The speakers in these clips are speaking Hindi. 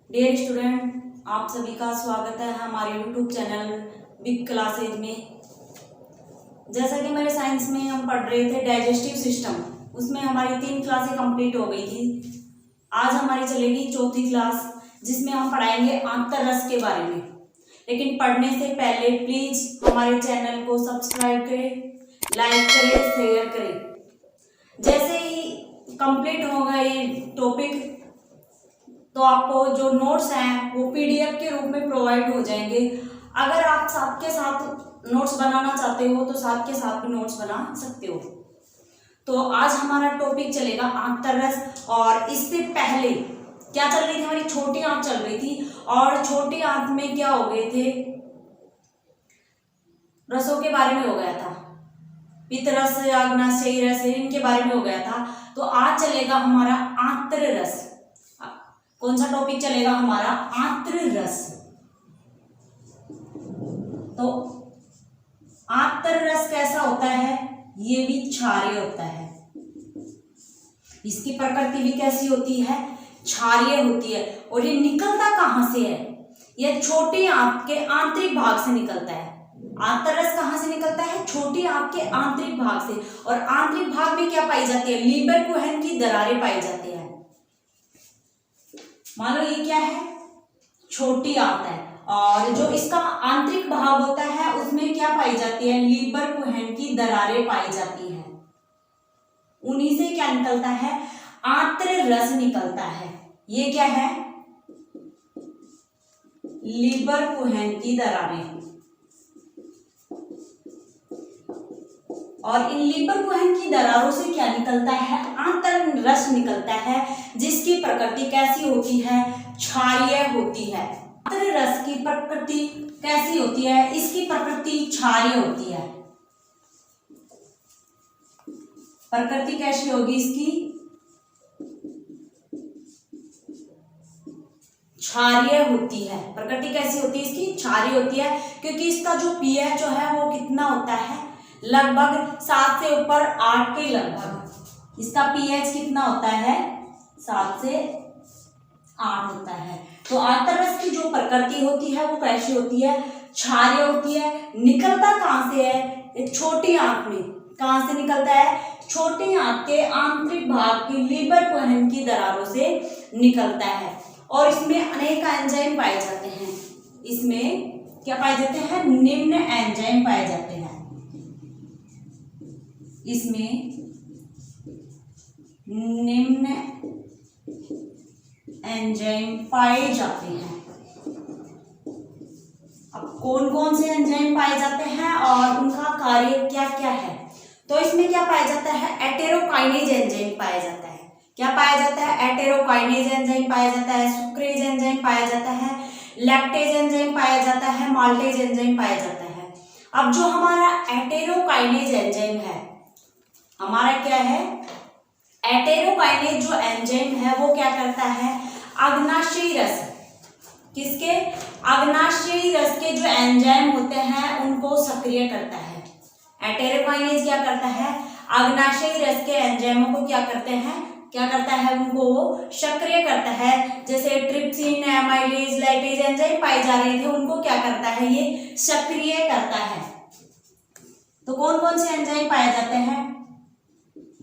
डियर स्टूडेंट, आप सभी का स्वागत है हमारे यूट्यूब चैनल बिग क्लासेज में। जैसा कि मेरे साइंस में हम पढ़ रहे थे डाइजेस्टिव सिस्टम, उसमें हमारी 3 क्लासें कंप्लीट हो गई थी। आज हमारी चलेगी चौथी क्लास, जिसमें हम पढ़ाएंगे आंतररस के बारे में। लेकिन पढ़ने से पहले प्लीज हमारे चैनल को सब्सक्राइब करें, लाइक करें, शेयर करें। जैसे ही कंप्लीट होगा ये टॉपिक तो आपको जो नोट्स हैं वो पीडीएफ के रूप में प्रोवाइड हो जाएंगे। अगर आप साथ के साथ नोट्स बनाना चाहते हो तो साथ के साथ भी नोट्स बना सकते हो। तो आज हमारा टॉपिक चलेगा आंतररस। और इससे पहले क्या चल रही थी, हमारी छोटी आंत चल रही थी। और छोटी आंत में क्या हो गए थे, रसों के बारे में हो गया था, पित्तरस, अग्नाशयी रस, इनके बारे में हो गया था। तो आज चलेगा हमारा आंतररस। कौन सा टॉपिक चलेगा हमारा? आंतररस। तो आंतररस कैसा होता है? ये भी क्षारीय होता है। इसकी प्रकृति भी कैसी होती है? क्षारीय होती है। और ये निकलता कहां से है? ये छोटी आंत के आंतरिक भाग से निकलता है। आंतररस कहां से निकलता है? छोटी आंत के आंतरिक भाग से। और आंतरिक भाग में क्या पाई जाती है? लीबर कुहन की दरारें पाई जाती है। मान लो ये क्या है? छोटी आंत है। और जो इसका आंतरिक भाग होता है उसमें क्या पाई जाती है? लीबर कुहन की दरारें पाई जाती है। उन्हीं से क्या निकलता है? आंतररस निकलता है। ये क्या है? लीबर कुहन की दरारें। और इन लीबर कुहन की दरारों से क्या निकलता है? आंतररस निकलता है, जिसकी प्रकृति कैसी होती है? क्षारीय होती है। आंतररस की प्रकृति कैसी होती है? इसकी प्रकृति क्षारीय होती है। प्रकृति कैसी होगी इसकी? क्षारीय होती है। प्रकृति कैसी होती है इसकी? क्षारीय होती है, क्योंकि इसका जो पीएच जो है वो कितना होता है? लगभग 7 से ऊपर 8 के लगभग इसका पीएच कितना होता है? 7 से 8 होता है। तो आंतररस की जो प्रकृति होती है वो कैसी होती है? क्षारीय होती है। निकलता कहां से है? एक छोटी आंत में। कहां से निकलता है? छोटी आंत के आंतरिक भाग की लीबर कुहन की दरारों से निकलता है। और इसमें अनेक एंजाइम पाए जाते हैं। इसमें क्या पाए जाते हैं? निम्न एंजाइम पाए जाते हैं। इसमें निम्न एंजाइम पाए जाते हैं। अब कौन कौन से एंजाइम पाए जाते हैं और उनका कार्य क्या क्या है? तो इसमें क्या पाया जाता है? एटेरोकाइनेज एंजाइम पाया जाता है। क्या पाया जाता है? एटेरोकाइनेज एंजाइम पाया जाता है, सुक्रेज एंजाइम पाया जाता है, लैक्टेज एंजाइम पाया जाता है, माल्टेज एंजाइम पाया जाता है। अब जो हमारा एटेरोकाइनेज एंजाइम है, हमारा क्या है? एटेरोकाइनेज जो एंजाइम है वो क्या करता है? अग्नाशयी रस, किसके? अग्नाशयी रस के जो एंजाइम होते हैं उनको सक्रिय करता है। एटेरोकाइनेज क्या करता है? अग्नाशयी रस के एंजाइमों को क्या करते हैं? क्या करता है? उनको सक्रिय करता है। जैसे ट्रिप्सिन, एमाइलेज, लाइपेज एंजाइम पाए जा रहे थे, उनको क्या करता है? ये सक्रिय करता है। तो कौन कौन से एंजाइम पाए जाते हैं?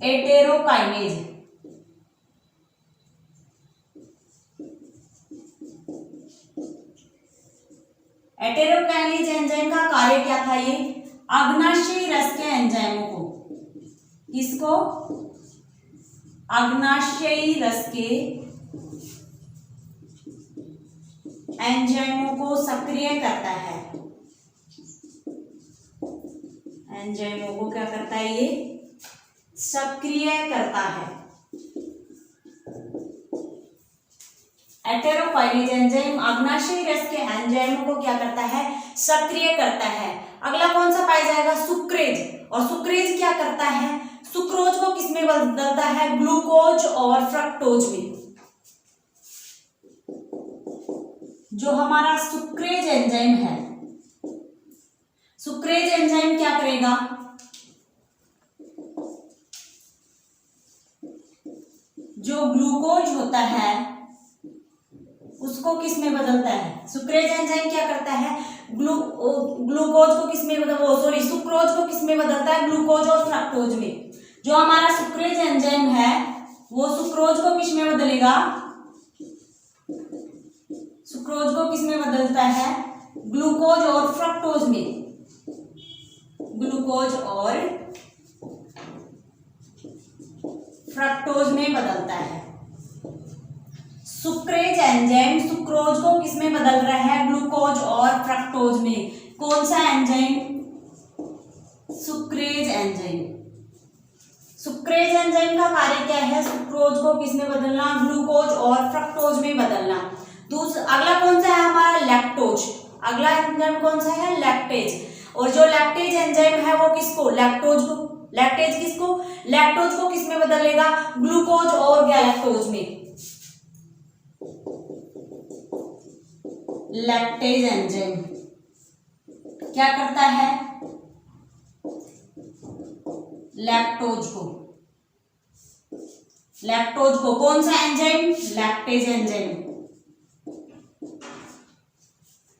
एटेरोकाइनेज, एटेरोकाइनेज एंजाइम का कार्य क्या था? ये अग्नाशयी रस के एंजाइमों को, किसको? अग्नाशयी रस के एंजाइमों को सक्रिय करता है। एंजाइमों को क्या करता है? ये सक्रिय करता है। एटेरोकाइनेज एंजाइम अग्नाशयी रस के एंजाइमों को क्या करता है? सक्रिय करता है। अगला कौन सा पाया जाएगा? सुक्रेज। और सुक्रेज क्या करता है? सुक्रोज को किसमें बदलता है? ग्लूकोज और फ्रक्टोज में। जो हमारा सुक्रेज एंजाइम है, सुक्रेज एंजाइम क्या करेगा? जो ग्लूकोज होता है उसको किस में बदलता है? सुक्रेज एंजाइम क्या करता है? ग्लूकोज को किस में सुक्रोज को किस में बदलता है? ग्लूकोज और फ्रक्टोज में। जो हमारा सुक्रेज एंजाइम है वो सुक्रोज को किस में बदलेगा? सुक्रोज को किस में बदलता है? ग्लूकोज और फ्रक्टोज में। ग्लूकोज और फ्रक्टोज में बदलता है। सुक्रेज एंजाइम सुक्रोज को किस में बदल रहा है? ग्लूकोज और फ्रक्टोज में। कौन सा enzyme? Sucrase enzyme. Sucrase enzyme का कार्य क्या है? सुक्रोज को किस में बदलना? ग्लूकोज और फ्रक्टोज में बदलना। अगला कौन सा है हमारा? लैक्टोज। अगला एंजाइम कौन सा है? लैक्टेज। और जो लैक्टेज एंजाइम है वो किसको? लैक्टोज को। लैक्टेज किसको? लैक्टोज को किस में बदलेगा? ग्लूकोज और गैलेक्टोज में। लैक्टेज एंजाइम क्या करता है? लैक्टोज को कौन सा एंजाइम? Lactase enzyme.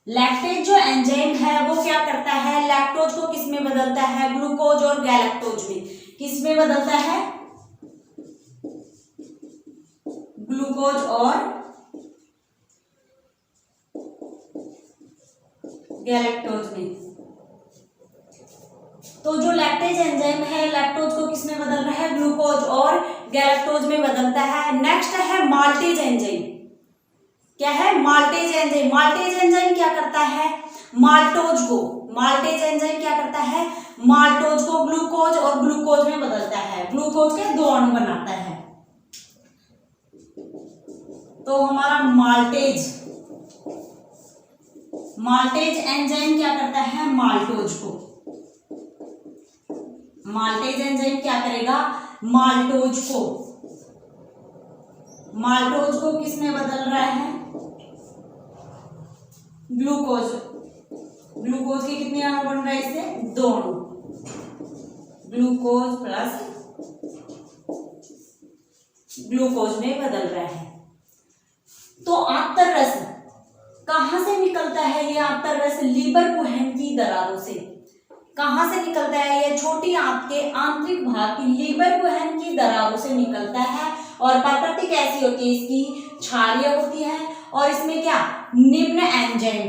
लैक्टेज जो एंजाइम है वो क्या करता है? लैक्टोज को किस में बदलता है? ग्लूकोज और गैलेक्टोज में। किस में बदलता है? ग्लूकोज और गैलेक्टोज में। तो जो लैक्टेज एंजाइम है लैक्टोज को किस में बदल रहा है? ग्लूकोज और गैलेक्टोज में बदलता है। नेक्स्ट है माल्टेज एंजाइम। क्या है? Maltase enzyme. माल्टेज एंजाइम क्या करता है? माल्टोज को ग्लूकोज और ग्लूकोज में बदलता है। ग्लूकोज के 2 अणु बनाता है। तो हमारा माल्टेज एंजाइम क्या करता है? माल्टोज एंजाइम क्या करेगा? माल्टोज को किस में बदल रहा है? ग्लूकोज के कितने अणु बन रहे हैं? इससे 2 अणु। ग्लूकोज प्लस ग्लूकोज में बदल रहा है। तो आंतररस कहां से निकलता है? ये आंतररस लीबर कुहन की दरारों से। कहां से निकलता है? ये छोटी आंत के आंतरिक भाग की लीबर कुहन की दरारों से निकलता है। और प्रकृति कैसी होती है इसकी? क्षारीय होती है। और इसमें क्या? निम्न एंजाइम।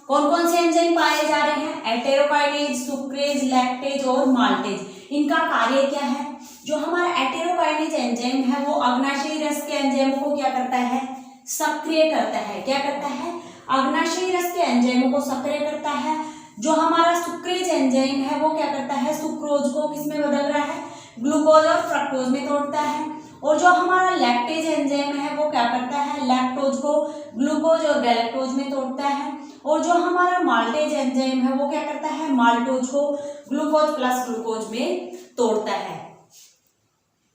कौन कौन से एंजाइम पाए जा रहे हैं? एटेरोकाइनेज, सुक्रेज, लैक्टेज और माल्टेज। इनका कार्य क्या है? जो हमारा एटेरोकाइनेज एंजाइम है वो अग्नाशयी रस के एंजाइमों को क्या करता है? सक्रिय करता है। क्या करता है? अग्नाशयी रस के एंजाइमों को सक्रिय करता है। जो हमारा सुक्रेज एंजाइम है वो क्या करता है? सुक्रोज को किस में बदल रहा है? ग्लूकोज और फ्रक्टोज में तोड़ता है। और जो हमारा लैक्टेज एंजाइम है वो क्या करता है? लैक्टोज को ग्लूकोज और गैलेक्टोज में तोड़ता है। और जो हमारा माल्टेज एंजाइम है वो क्या करता है? माल्टोज को ग्लूकोज प्लस ग्लूकोज में तोड़ता है।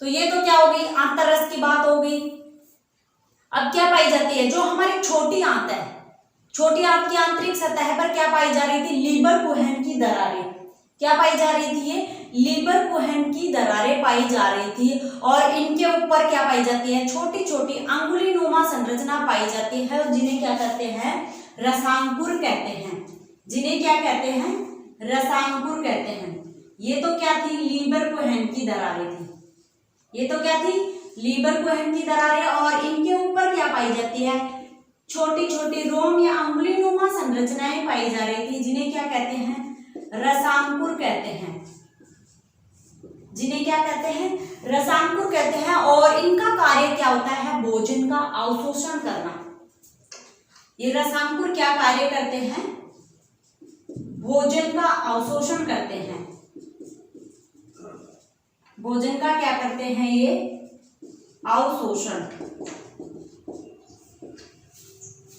तो ये तो क्या हो गई? आंतररस की बात हो गई। अब क्या पाई जाती है? जो हमारी छोटी आंत है, छोटी आंत की आंतरिक सतह पर क्या पाई जा रही थी? लीबर कुहन की दरारें। क्या पाई जा रही थी? ये लीबर कुहन की दरारें पाई जा रही थी। और इनके ऊपर क्या पाई जाती है? छोटी छोटी अंगुलीनुमा संरचना पाई जाती है, जिन्हें क्या कहते हैं? रसांकुर कहते हैं। जिन्हें क्या कहते हैं? रसांकुर कहते हैं। ये तो क्या थी? लीबर कुहन की दरारें थी। ये तो क्या थी? लीबर कुहन की दरारें। और इनके ऊपर क्या पाई जाती है? छोटी छोटी रोम या अंगुलीनुमा संरचनाएं पाई जा रही थी, जिन्हें क्या कहते हैं? रसांकुर कहते हैं। जिन्हें क्या कहते हैं? रसांकुर कहते हैं। और इनका कार्य क्या होता है? भोजन का अवशोषण करना। ये रसांकुर क्या कार्य करते हैं? भोजन का अवशोषण करते हैं। भोजन का क्या करते हैं? ये अवशोषण।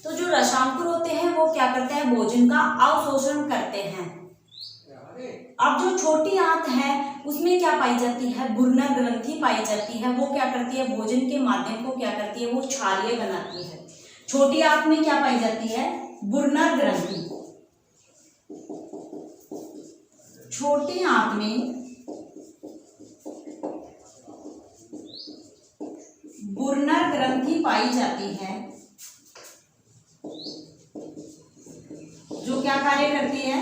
तो जो रसांकुर होते हैं वो क्या करते हैं? भोजन का अवशोषण करते हैं। अब जो छोटी आंत है उसमें क्या पाई जाती है? बुर्नर ग्रंथि पाई जाती है। वो क्या करती है? भोजन के माध्यम को क्या करती है? वो क्षारीय बनाती है। छोटी आंत में क्या पाई जाती है? बुर्नर ग्रंथि। छोटी आंत में बुर्नर ग्रंथि पाई जाती है। क्या कार्य करती है,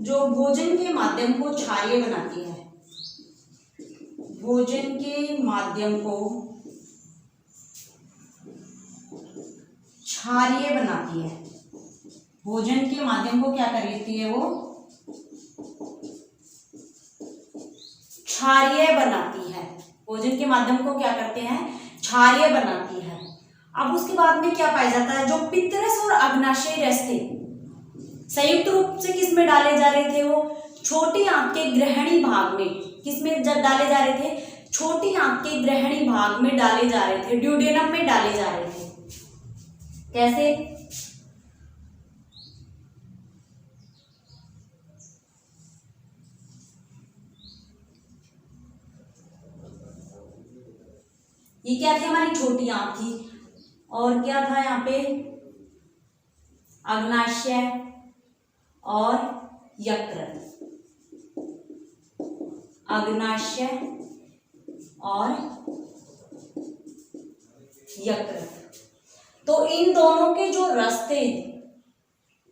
जो भोजन के माध्यम को क्षारीय बनाती है, भोजन के माध्यम को क्षारीय बनाती है, भोजन के माध्यम को क्या कर लेती है, वो क्षारीय बनाती है, भोजन के माध्यम को क्या करते हैं, क्षारीय बनाती है। अब उसके बाद में क्या पाया जाता है, जो पित्तरस और अग्नाशय रस थे संयुक्त रूप से किस में डाले जा रहे थे, वो छोटी आंत के ग्रहणी भाग में, किस में डाले जा रहे थे, छोटी आंत के ग्रहणी भाग में डाले जा रहे थे, ड्यूडेनम में डाले जा रहे थे। कैसे, ये क्या थी, हमारी छोटी आंत थी, और क्या था यहाँ पे, अग्नाशय और यकृत, अग्नाशय और यकृत। तो इन दोनों के जो रस थे,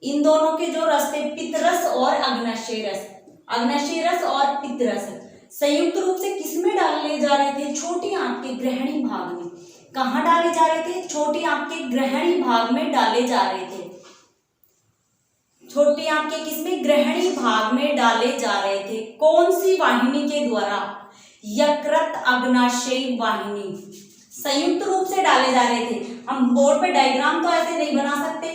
इन दोनों के जो रस थे, पित्तरस और अग्नाशय रस, अग्नाशय रस और पित्तरस संयुक्त रूप से किसमें डाले जा रहे थे, छोटी आंत के ग्रहणी भाग में। कहाँ डाले जा रहे थे, छोटी आंत के ग्रहणी भाग में डाले जा रहे थे, छोटी आंत के किसमें, ग्रहणी भाग में डाले जा रहे थे। कौन सी वाहिनी के द्वारा, यकृत अग्नाशय वाहिनी, संयुक्त रूप से डाले जा रहे थे। हम बोर्ड पे डायग्राम तो ऐसे नहीं बना सकते,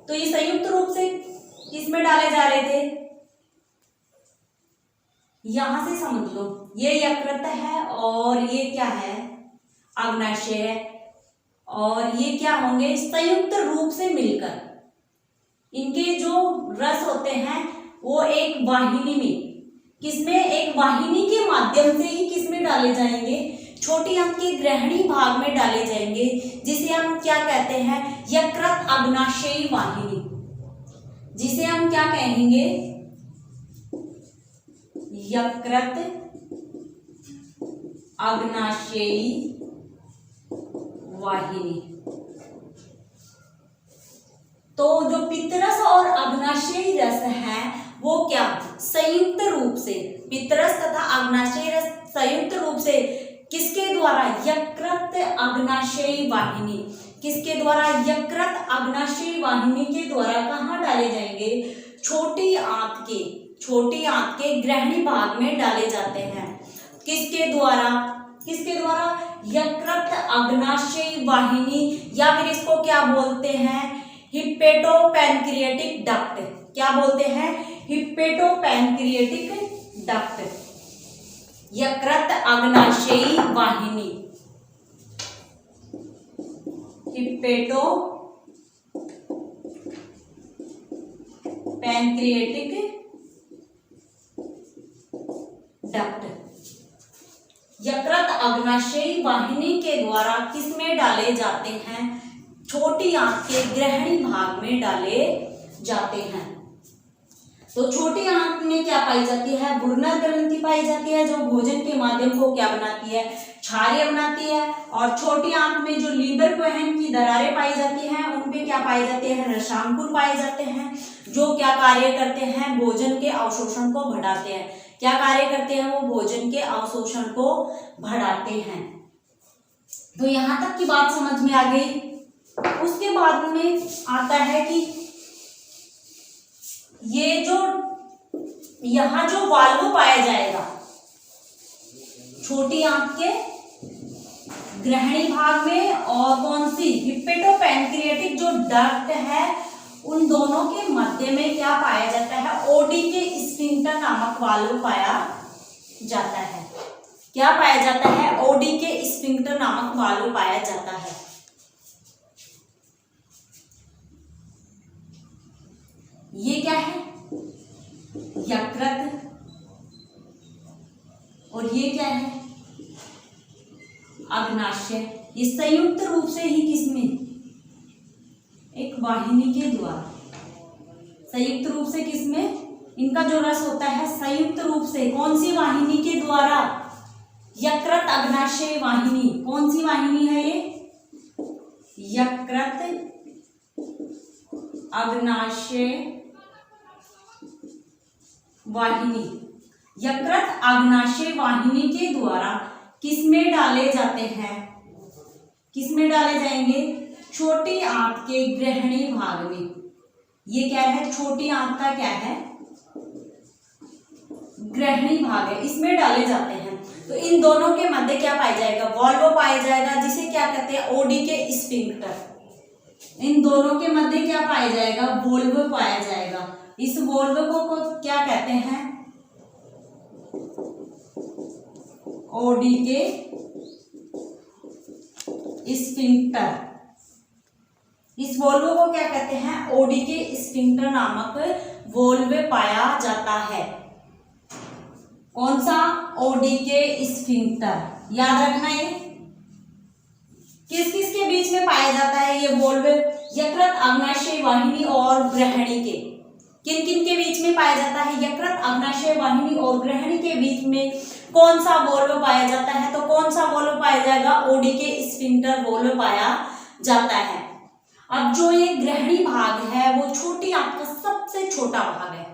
तो ये संयुक्त रूप से किसमें डाले जा रहे थे, यहां से समझ लो, ये यकृत है और ये क्या है, अग्नाशय, और ये क्या होंगे, संयुक्त रूप से मिलकर इनके जो रस होते हैं वो एक वाहिनी में, किसमें, एक वाहिनी के माध्यम से ही किसमें डाले जाएंगे, छोटी आंत के ग्रहणी भाग में डाले जाएंगे, जिसे हम क्या कहते हैं, यकृत अग्नाशयी वाहिनी, जिसे हम क्या कहेंगे, यकृत अग्नाशयी वाहिनी। तो जो पित्तरस और अग्नाशयी रस है वो क्या, संयुक्त रूप से, पित्तरस तथा अग्नाशयी रस संयुक्त रूप से किसके द्वारा, यकृत अग्नाशयी वाहिनी, किसके द्वारा, यकृत अग्नाशयी वाहिनी के द्वारा कहाँ डाले जाएंगे, छोटी आंत के ग्रहणी भाग में डाले जाते हैं। किसके द्वारा, किसके द्वारा, यकृत अग्नाशयी वाहिनी, या फिर इसको क्या बोलते हैं, हिपेटोपैनक्रियाटिक डक्ट। क्या बोलते हैं, हिपेटोपैनक्रियाटिक डक्ट, यकृत अग्नाशयी वाहिनी, हिपेटोपैनक्रियाटिक डक्ट, यकृत अग्नाशयी वाहिनी के द्वारा किसमें डाले जाते हैं, छोटी आंत के ग्रहणी भाग में डाले जाते हैं। तो छोटी आंत में क्या पाई जाती है, बुर्नर ग्रंथि पाई जाती है, जो भोजन के माध्यम को क्या बनाती है, क्षारीय बनाती है। और छोटी आंत में जो लीवर कोहेन की दरारें पाई जाती हैं, उनपे क्या पाए जाते हैं, रसांकुर पाए जाते हैं, जो क्या कार्य करते हैं, भोजन के अवशोषण को बढ़ाते हैं। क्या कार्य करते हैं, वो भोजन के अवशोषण को बढ़ाते हैं। तो यहां तक की बात समझ में आ गई। उसके बाद में आता है कि ये जो यहां जो वाल्व पाया जाएगा, छोटी आंत के ग्रहणी भाग में, और कौन सी, हिपेटोपैनक्रियाटिक जो डक्ट है, उन दोनों के मध्य में क्या पाया जाता है, ओडी के स्फिंक्टर नामक वाल्व पाया जाता है। क्या पाया जाता है, ओडी के स्फिंक्टर नामक वाल्व पाया जाता है। ये क्या है, यकृत, और ये क्या है, अग्नाशय। ये संयुक्त रूप से ही किसमें, एक वाहिनी के द्वारा, संयुक्त रूप से किसमें, इनका जो रस होता है संयुक्त रूप से, कौन सी वाहिनी के द्वारा, यकृत अग्नाशय वाहिनी। कौन सी वाहिनी है ये, यकृत अग्नाशय वाहिनी, यकृत अग्नाशय वाहिनी के द्वारा किसमें डाले जाते हैं? किसमें डाले जाएंगे? छोटी आंत के ग्रहणी भाग में। ये क्या है? छोटी आंत का क्या है? ग्रहणी भाग है, इसमें डाले जाते हैं। तो इन दोनों के मध्य क्या पाया जाएगा? वॉल्व पाया जाएगा, जिसे क्या कहते हैं? ओडी के स्फिंक्टर। इन दोनों के मध्य क्या पाया जाएगा? वॉल्व पाया जाएगा। इस वॉल्व को क्या कहते हैं? ओडी के स्फिंक्टर। इस वॉल्व को क्या कहते हैं? ओडी के स्फिंक्टर नामक वॉल्व पाया जाता है। कौन सा? ओडी के स्फिंक्टर। याद रखना, ये किस किस के बीच में पाया जाता है ये वॉल्व? यकृत अग्नाशय वाहिनी और ग्रहणी के। किन किन के बीच में पाया जाता है? यकृत अग्नाशय वाहिनी और ग्रहणी के बीच में कौन सा वॉल्व पाया जाता है? तो कौन सा वॉल्व पाया जाएगा? ओडी के स्फिंक्टर वॉल्व पाया जाता है। अब जो ये ग्रहणी भाग है वो छोटी आंत का सबसे छोटा भाग है।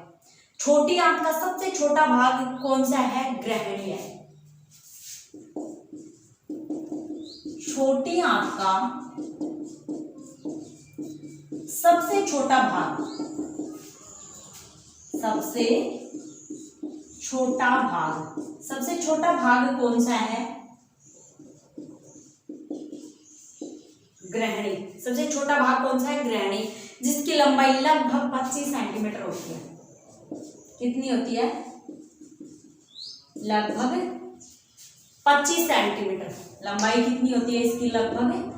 छोटी आंत का सबसे छोटा भाग कौन सा है? ग्रहणी है। छोटी आंत का सबसे छोटा भाग, सबसे छोटा भाग, सबसे छोटा भाग कौन सा है? ग्रहणी। सबसे छोटा भाग कौन सा है? ग्रहणी, जिसकी लंबाई लगभग 25 सेंटीमीटर होती है। कितनी होती है? लगभग 25 सेंटीमीटर। लंबाई कितनी होती है इसकी? लगभग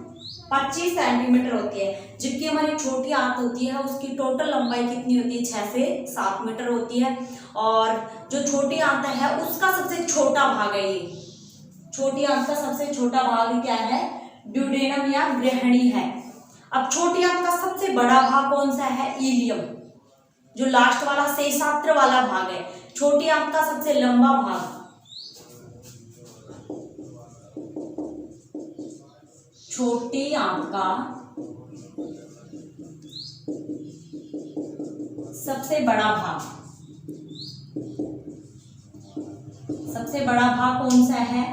25 सेंटीमीटर होती है। जबकि हमारी छोटी आंत होती है उसकी टोटल लंबाई कितनी होती है? 6 से 7 मीटर होती है। और जो छोटी आंत है उसका सबसे छोटा भाग है ये। छोटी आंत का सबसे छोटा भाग क्या है? ड्यूडेनम या ग्रहणी है। अब छोटी आंत का सबसे बड़ा भाग कौन सा है? इलियम, जो लास्ट वाला शेषात्र वाला भाग है। छोटी आंत का सबसे लंबा भाग, छोटी आंत का सबसे बड़ा भाग, सबसे बड़ा भाग कौन सा है?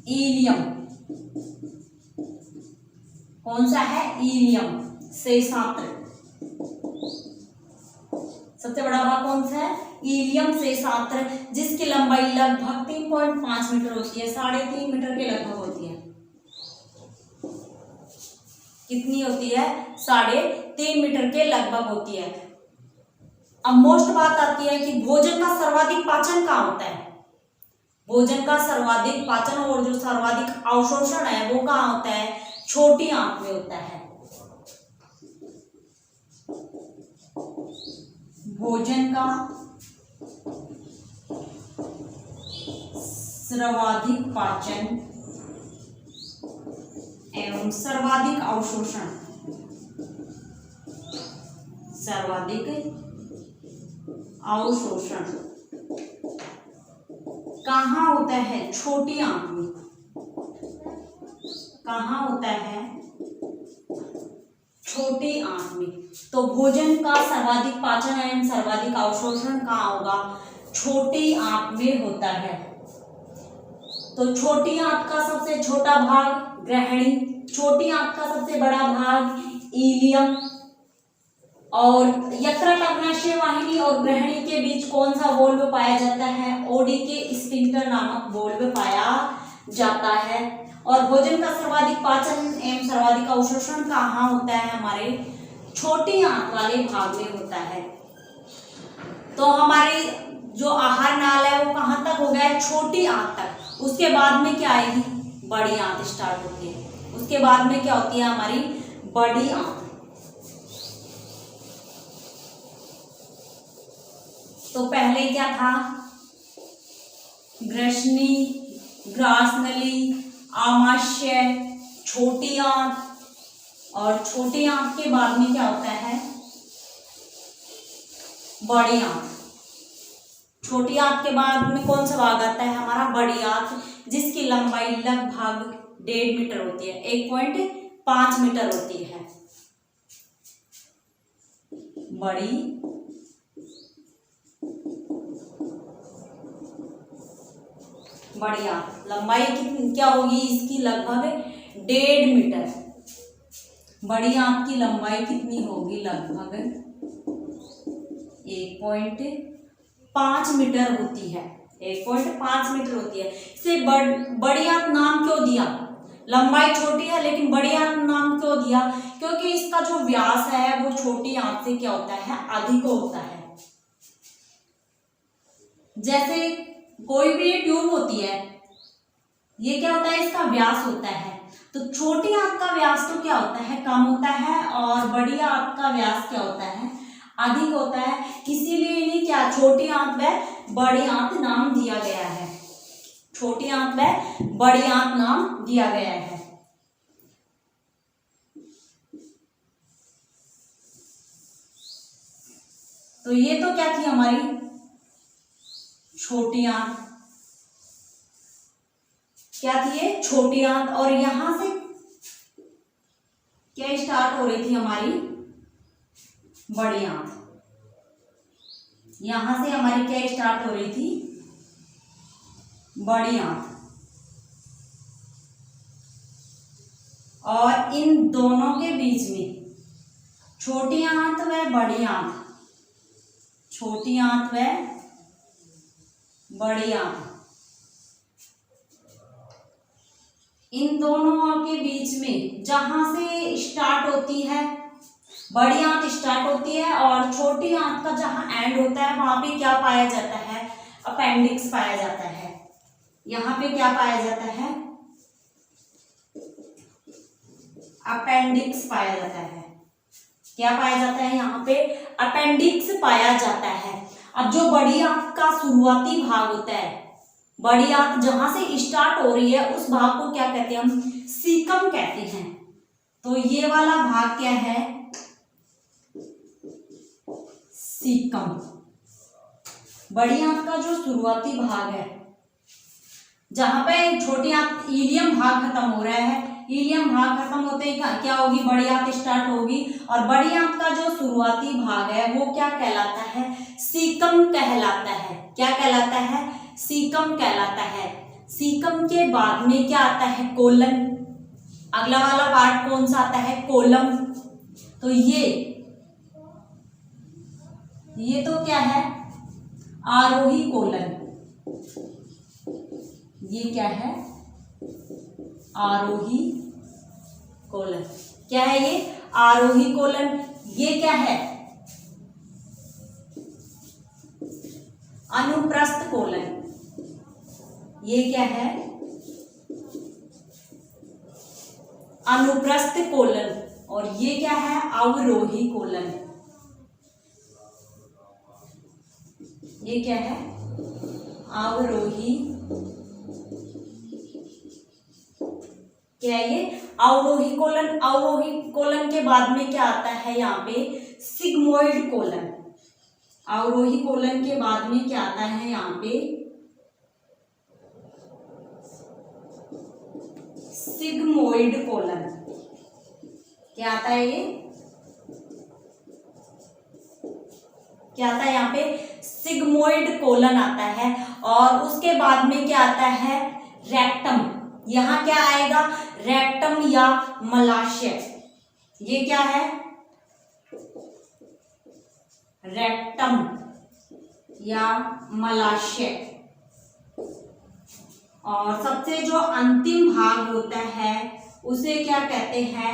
इलियम। कौन सा है? इलियम, शेषात्र। सबसे बड़ा भाग कौन सा है? इलियम शेषात्र, जिसकी लंबाई लगभग 3.5 मीटर होती है। 3.5 मीटर के लगभग होती है। कितनी होती है? 3.5 मीटर के लगभग होती है। अब मोस्ट बात आती है कि भोजन का सर्वाधिक पाचन कहाँ होता है? भोजन का सर्वाधिक पाचन और जो सर्वाधिक अवशोषण है वो कहाँ होता है? छोटी आंत में होता है। भोजन का सर्वाधिक पाचन एवं सर्वाधिक अवशोषण, सर्वाधिक अवशोषण कहाँ होता है? छोटी आंत में। कहाँ होता है? छोटी आंत में। तो भोजन का सर्वाधिक पाचन एवं सर्वाधिक अवशोषण कहाँ होगा? छोटी आंत में होता है। तो छोटी आंत का सबसे छोटा भाग ग्रहणी, छोटी आंत का सबसे बड़ा भाग इलियम, और यकृत अग्नाशय वाहिनी और ग्रहणी के बीच कौन सा वोल्व पाया जाता है? ओडी के स्फिंक्टर नामक वोल्व पाया जाता है। और भोजन का सर्वाधिक पाचन एवं सर्वाधिक अवशोषण कहाँ होता है? हमारे छोटी आंत वाले भाग में होता है। तो हमारी जो आहार नाल है वो कहाँ तक हो गया? छोटी आंत तक। उसके बाद में क्या आएगी? बड़ी आंत स्टार्ट होती है। उसके बाद में क्या होती है? हमारी बड़ी आंत। तो पहले क्या था? ग्रसनी, ग्रासनली, आमाशय, छोटी आंत, और छोटी आंत के बाद में क्या होता है? बड़ी आंत। छोटी आंत के बाद में कौन सा भाग आता है? हमारा बड़ी आंत, जिसकी लंबाई लगभग 1.5 मीटर होती है, 1.5 मीटर होती है। बड़ी आंत लंबाई कितनी क्या होगी इसकी? लगभग 1.5 मीटर। बड़ी आंत की लंबाई कितनी होगी? लगभग 1.5 मीटर होती है। 1.5 मीटर होती है। इसे बड़ी आंत नाम क्यों दिया? लंबाई छोटी है लेकिन बड़ी आंत नाम क्यों दिया? क्योंकि इसका जो व्यास है वो छोटी आंत से क्या होता है? अधिक होता है। जैसे कोई भी ट्यूब होती है, ये क्या होता है? इसका व्यास होता है। तो छोटी आंत का व्यास तो क्या होता है? कम होता है, और बड़ी आंत का व्यास क्या होता है? अधिक होता है। इसीलिए इन्हें क्या छोटी आंत व बड़ी आंत नाम दिया गया है। छोटी आंत व बड़ी आंत नाम दिया गया है। तो ये तो क्या थी हमारी छोटी आंत। क्या थी ये? छोटी आंत। और यहां से क्या स्टार्ट हो रही थी? हमारी बड़ी आंत। यहां से हमारी क्या स्टार्ट हो रही थी? बड़ी आंत। और इन दोनों के बीच में छोटी आंत व बड़ी आंत, छोटी आंत व बड़ी आंत, इन दोनों के बीच में जहां से स्टार्ट होती है बड़ी आंत स्टार्ट होती है, और छोटी आंत का जहां एंड होता है वहां पे क्या पाया जाता है? अपेंडिक्स पाया जाता है। यहां पे क्या पाया जाता है? अपेंडिक्स पाया जाता है। क्या पाया जाता है? यहाँ पे अपेंडिक्स पाया जाता है। अब जो बड़ी आंत का शुरुआती भाग होता है, बड़ी आंत जहां से स्टार्ट हो रही है उस भाग को क्या कहते हैं? हम सीकम कहते हैं। तो ये वाला भाग क्या है? सीकम। बड़ी आंत का जो शुरुआती भाग है, जहां पे छोटी आंत इलियम भाग खत्म हो रहा है, इलियम भाग खत्म होते ही क्या होगी? बड़ी आंत स्टार्ट होगी। और बड़ी आंत का जो शुरुआती भाग है वो क्या कहलाता है? सीकम कहलाता है। क्या कहलाता है? सीकम कहलाता है। सीकम के बाद में क्या आता है? कोलन। अगला वाला पार्ट कौन सा आता है? कोलम। तो ये तो क्या है? आरोही कोलन। ये क्या है? आरोही कोलन। क्या है ये? आरोही कोलन। ये क्या है? अनुप्रस्थ कोलन। ये क्या है? अनुप्रस्थ कोलन। और ये क्या है? अवरोही कोलन। ये क्या है? अवरोही। क्या है ये? अवरोही कोलन। अवरोही कोलन के बाद में क्या आता है? यहाँ पे सिग्मोइड कोलन। अवरोही कोलन के बाद में क्या आता है? यहाँ पे सिग्मोइड कोलन। क्या आता है ये? क्या आता है? यहाँ पे सिग्मोइड कोलन आता है। और उसके बाद में क्या आता है? रेक्टम। यहाँ क्या आएगा? रेक्टम या मलाशय। ये क्या है? रेक्टम या मलाशय। और सबसे जो अंतिम भाग होता है उसे क्या कहते हैं?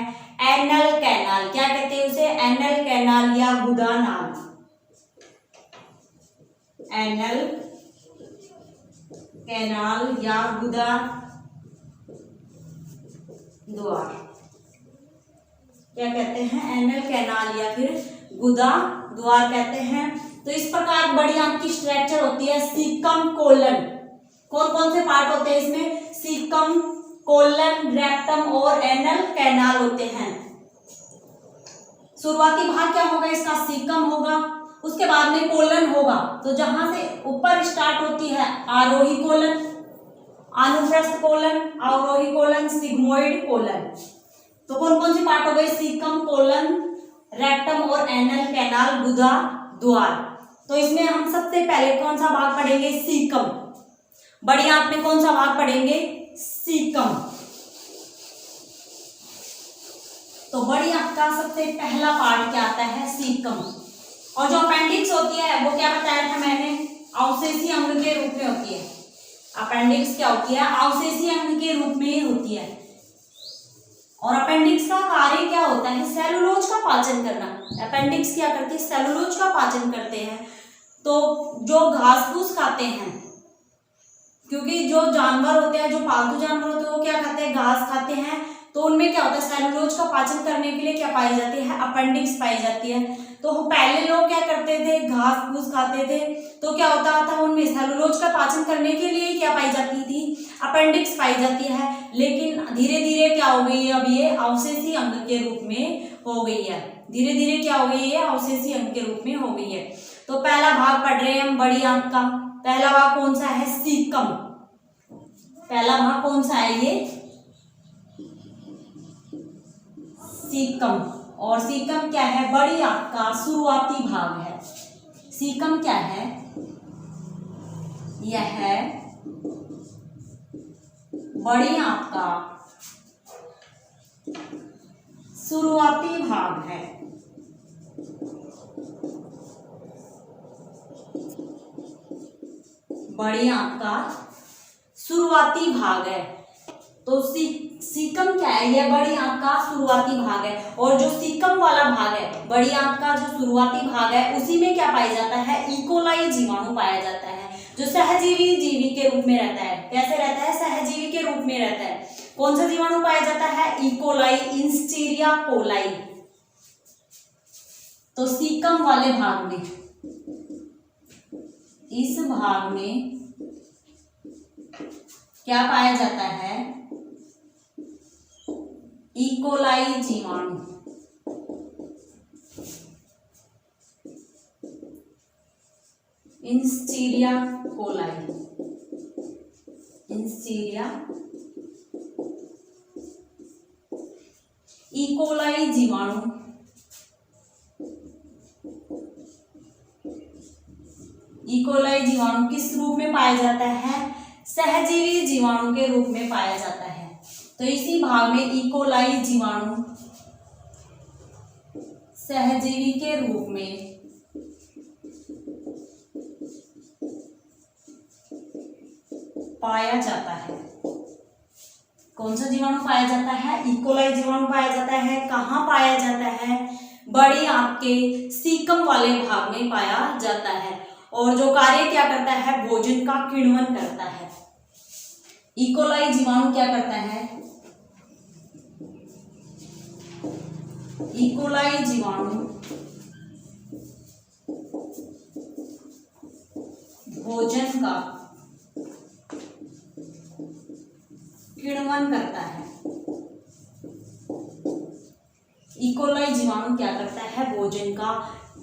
Anal canal. क्या कहते हैं उसे? एनल कैनाल या गुदा नाल। एनल कैनाल या गुदा द्वार। क्या कहते हैं? एनल कैनाल या फिर गुदा द्वार कहते हैं। तो इस प्रकार बड़ी आंत की स्ट्रक्चर होती है सीकम कोलन। कौन कौन से पार्ट होते हैं इसमें? सीकम, कोलन, रेक्टम और एनल कैनाल होते हैं। शुरुआती भाग क्या होगा इसका? सीकम होगा। उसके बाद में कोलन होगा। तो जहां से ऊपर स्टार्ट होती है आरोही कोलन, अनुप्रस्थ कोलन, अवरोही कोलन, सिग्मोइड कोलन। तो कौन कौन से पार्ट हो गए? सीकम, कोलन, रेक्टम और एनल कैनाल गुदा द्वार। तो इसमें हम सबसे पहले कौन सा भाग पढ़ेंगे? सीकम। बड़ी आंत में कौन सा भाग पढ़ेंगे? सीकम। तो बड़ी आंत का सबसे पहला पार्ट क्या आता है? सीकम। और जो अपेंडिक्स होती है वो क्या बताया था मैंने? अवशेषी अंग के रूप में होती है। अपेंडिक्स क्या होती है? अवशेषी अंग के रूप में होती है। और अपेंडिक्स का कार्य क्या होता है? सेलुलोज का पाचन करना। अपेंडिक्स क्या करती है? सेलुलोज का पाचन करते हैं। तो जो घास फूस खाते हैं, क्योंकि जो जानवर होते हैं, जो पालतू जानवर होते हैं, वो क्या खाते हैं? घास खाते हैं। तो उनमें क्या होता है? सेलुलोज का पाचन करने के लिए क्या पाई जाती है? अपेंडिक्स पाई जाती है। तो पहले लोग क्या करते थे? घास फूस खाते थे। तो क्या होता था? उनमें सेलुलोज का पाचन करने के लिए क्या पाई जाती थी? अपेंडिक्स पाई जाती है। लेकिन धीरे धीरे क्या हो गई है? अब ये अवशेषी अंग के रूप में हो गई है। धीरे धीरे क्या हो गई है? अवशेषी अंग के रूप में हो गई है। तो पहला भाग पढ़ रहे हैं हम बड़ी आंत का। पहला भाग कौन सा है? सीकम। पहला भाग कौन सा है? ये सीकम। और सीकम क्या है? बड़ी आंत का शुरुआती भाग है। सीकम क्या है? यह है बड़ी आंत का शुरुआती भाग है। बड़ी आंत का शुरुआती भाग है। तो सीकम क्या है? यह बड़ी आंत का शुरुआती भाग है। और जो सीकम वाला भाग है, बड़ी आंत का जो शुरुआती भाग है, उसी में क्या पाया जाता है? इकोलाई जीवाणु पाया जाता है, जो सहजीवी जीवी के रूप में रहता है। कैसे रहता है? सहजीवी के रूप में रहता है। कौन सा जीवाणु पाया जाता है? इकोलाई, इंस्टीरिया कोलाई। तो सीकम वाले भाग में, इस भाग में क्या पाया जाता है? इकोलाई जीवाणु। इंस्टीरिया कोलाई। इंस्टीरिया इकोलाई जीवाणु इकोलाई जीवाणु किस रूप में पाया जाता है? सहजीवी जीवाणु के रूप में पाया जाता है। तो इसी भाग में इकोलाई जीवाणु सहजीवी के रूप में पाया जाता है। कौन सा जीवाणु पाया जाता है? इकोलाई जीवाणु पाया जाता है। कहाँ पाया जाता है? बड़ी आंत के सीकम वाले भाग में पाया जाता है। और जो कार्य क्या करता है? भोजन का किण्वन करता है। इकोलाई जीवाणु क्या करता है? इकोलाई जीवाणु भोजन का किण्वन करता है। इकोलाई जीवाणु क्या करता है? भोजन का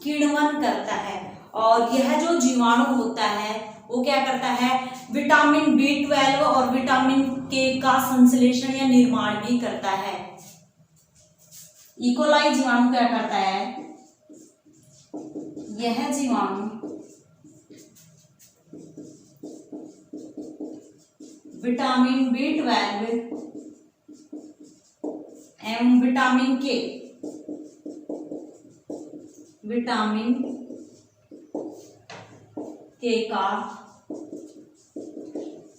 किण्वन करता है। और यह जो जीवाणु होता है वो क्या करता है? विटामिन B12 और विटामिन K का संश्लेषण या निर्माण भी करता है। इकोलाई जीवाणु क्या करता है? यह जीवाणु विटामिन B12 एवं विटामिन K का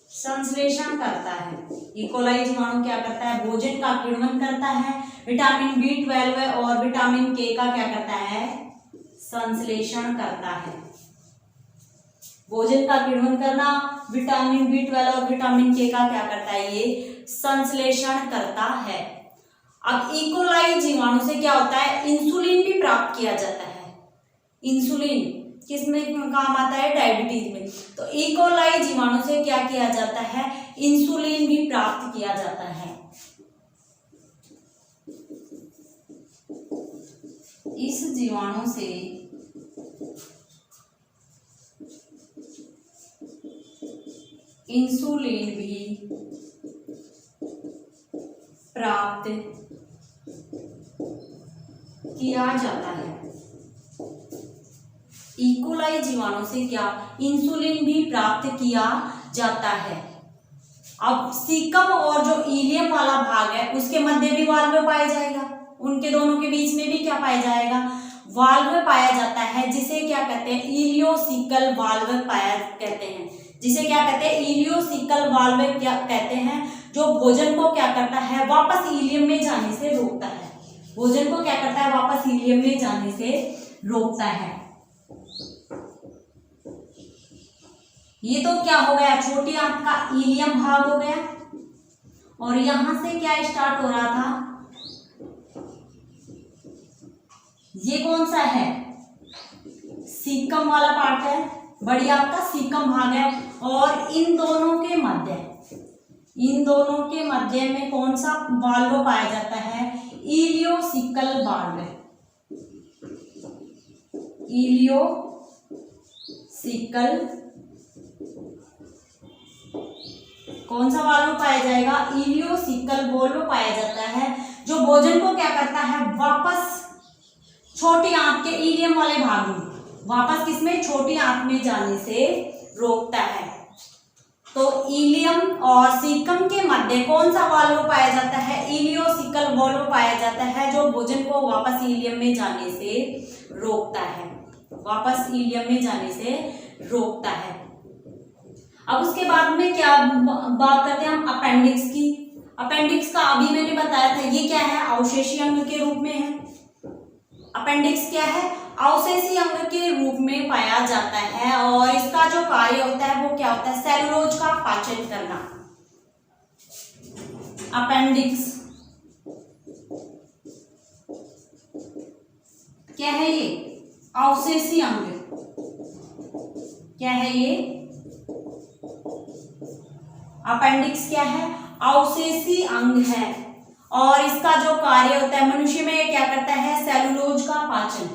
संश्लेषण करता है। इकोलाई जीवाणु क्या करता है? भोजन का किण्वन करता है। विटामिन B12 और विटामिन K का क्या करता है? संश्लेषण करता है। भोजन का किण्वन करना, विटामिन B12 और विटामिन K का क्या करता है? ये संश्लेषण करता है। अब इकोलाई जीवाणु से क्या होता है? इंसुलिन भी प्राप्त किया जाता है। इंसुलिन किसमें काम आता है? डायबिटीज में। तो इकोलाई जीवाणु से क्या किया जाता है? इंसुलिन भी प्राप्त किया जाता है। इस जीवाणु से इंसुलिन भी प्राप्त किया जाता है। इकोलाई जीवाणु से क्या, इंसुलिन भी प्राप्त किया जाता है। अब सीकम और जो इलियम वाला भाग है उसके मध्य भी वाल्व पाया जाएगा, उनके दोनों के बीच में भी क्या पाया जाएगा, वाल्व पाया जाता है, जिसे क्या कहते हैं, इलियोसिकल वाल्व पाया कहते हैं, जिसे क्या कहते हैं, इलियोसिकल वाल्व क्या कहते हैं, जो भोजन को क्या करता है, वापस इलियम में जाने से रोकता है, भोजन को क्या करता है, वापस इलियम में जाने से रोकता है। ये तो क्या हो गया, छोटी आंत का इलियम भाग हो गया, और यहां से क्या स्टार्ट हो रहा था, ये कौन सा है, सीकम वाला पार्ट है, बड़ी आंत का सीकम भाग है, और इन दोनों के मध्य में कौन सा वाल्व पाया जाता है, इलियोसिकल वाल्व, इलियोसिकल, कौन सा वाल्व पाया जाएगा, इलियोसिकल वाल्व पाया जाता है, जो भोजन को क्या करता है, वापस छोटी आंत के इलियम वाले भाग में, वापस किसमें, छोटी आंत में जाने से रोकता है। तो इलियम और सीकम के मध्य कौन सा वाल्व पाया जाता है, इलियोसिकल वाल्व पाया जाता है, जो भोजन को वापस इलियम में जाने से रोकता है, वापस इलियम में जाने से रोकता है। अब उसके बाद में क्या बात करते हैं हम, अपेंडिक्स की। अपेंडिक्स का अभी मैंने बताया था, ये क्या है, अवशेषी अंग के रूप में है। अपेंडिक्स क्या है, अवशेषी अंग के रूप में पाया जाता है, और इसका जो कार्य होता है वो क्या होता है, सेलुलोज का पाचन करना। अपेंडिक्स क्या है, ये अवशेषी अंग, क्या है ये, अपेंडिक्स क्या है, अवशेषी अंग है, और इसका जो कार्य होता है, मनुष्य में क्या करता है, सेलुलोज का पाचन,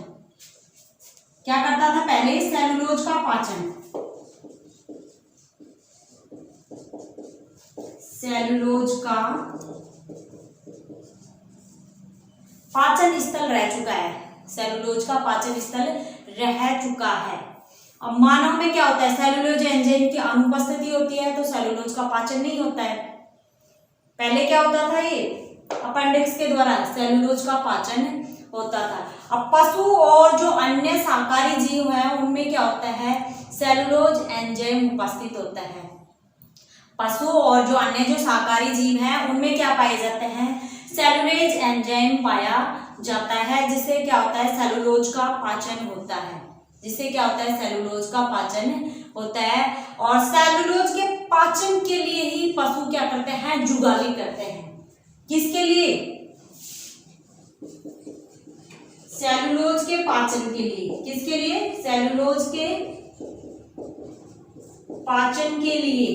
क्या करता था पहले, सेलुलोज का पाचन, सेलुलोज का पाचन स्थल रह चुका है, सेलुलोज का पाचन स्थल रह चुका है। अब मानव में क्या होता है, सेलुलोज एंजाइम की अनुपस्थिति होती है, तो सेलुलोज का पाचन नहीं होता है। पहले क्या होता था, ये अपेंडिक्स के द्वारा सेलुलोज का पाचन होता था। अब पशु और जो अन्य शाकाहारी जीव है उनमें क्या होता है, सेलुलोज एंजाइम उपस्थित होता है। पशु और जो अन्य जो शाकाहारी जीव हैं उनमें क्या पाए जाते हैं, सेलुलोज एंजाइम पाया जाता है, जिससे क्या होता है, सेलुलोज का पाचन होता है, जिससे क्या होता है, सेलुलोज का पाचन होता है। और सेलुलोज के पाचन के लिए ही पशु क्या करते हैं, जुगाली करते हैं। किसके लिए, सेलुलोज के पाचन के लिए, किसके लिए, सेलुलोज के पाचन के लिए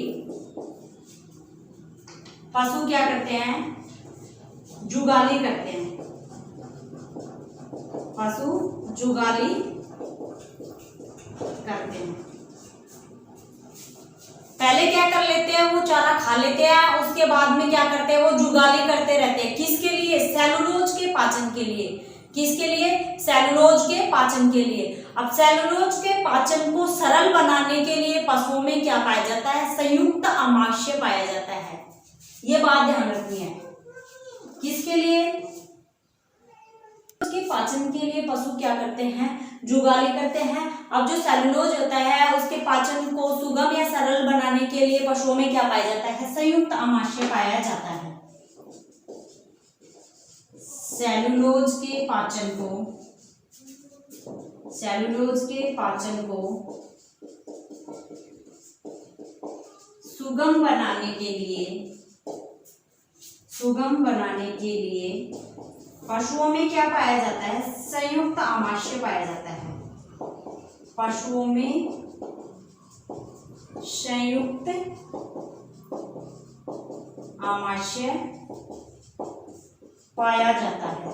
पशु क्या करते हैं, जुगाली करते हैं, पशु जुगाली करते हैं। पहले क्या कर लेते हैं, वो चारा खा लेते हैं, उसके बाद में क्या करते हैं, वो जुगाली करते रहते हैं। किसके लिए, सेलुलोज के पाचन के लिए, किसके लिए, सेलुलोज के पाचन के लिए। अब सेलुलोज के पाचन को सरल बनाने के लिए पशुओं में क्या पाया जाता है, संयुक्त अमाशय पाया जाता है। ये बात ध्यान रखनी है, किसके लिए, उसके पाचन के लिए पशु क्या करते हैं, जुगाली करते हैं। अब जो सेलुलोज होता है उसके पाचन को सुगम या सरल बनाने के लिए पशुओं में क्या पाया जाता है, संयुक्त अमाशय पाया जाता है। सेलुलोज के पाचन को, सेलुलोज के पाचन को सुगम बनाने के लिए, सुगम बनाने के लिए पशुओं में क्या पाया जाता है, संयुक्त अमाशय पाया जाता है। पशुओं में संयुक्त अमाशय पाया जाता है।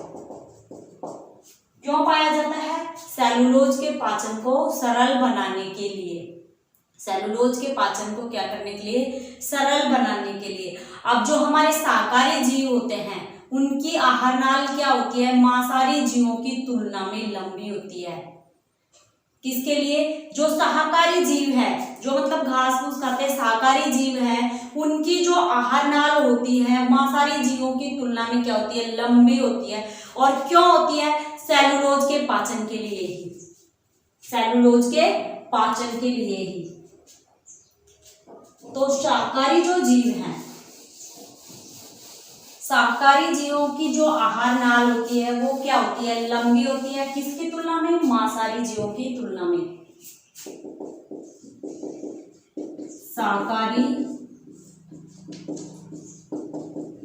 क्यों पाया जाता है, सेलुलोज के पाचन को सरल बनाने के लिए, सेलुलोज के पाचन को क्या करने के लिए, सरल बनाने के लिए। अब जो हमारे शाकाहारी जीव होते हैं उनकी आहार नाल क्या होती है, मांसाहारी जीवों की तुलना में लंबी होती है। किसके लिए, जो शाकाहारी जीव है, जो मतलब घास फूस खाते हैं, शाकाहारी जीव है, उनकी जो आहार नाल होती है मांसाहारी जीवों की तुलना में क्या होती है, लंबी होती है। और क्यों होती है, सेलुलोज के पाचन के लिए ही, सेलुलोज के पाचन के लिए ही। तो शाकाहारी जो जीव हैं, शाकाहारी जीवों की जो आहार नाल होती है वो क्या होती है, लंबी होती है। किसकी तुलना में, मांसाहारी जीवों की तुलना में। शाकाहारी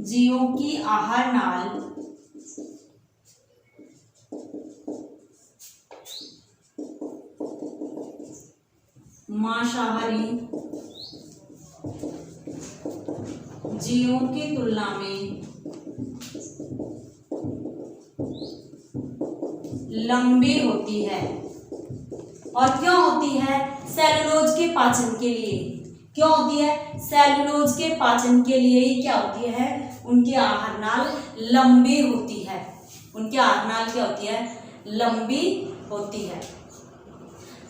जीवों की आहार नाल मांसाहारी जीवों की तुलना में लंबी होती है। और क्यों होती है, सेलुलोज के पाचन के लिए। क्यों होती है, सेलुलोज के पाचन के लिए ही क्या होती है, उनकी आहार नाल लंबी होती है। उनकी आहार नाल क्या होती है, लंबी होती है।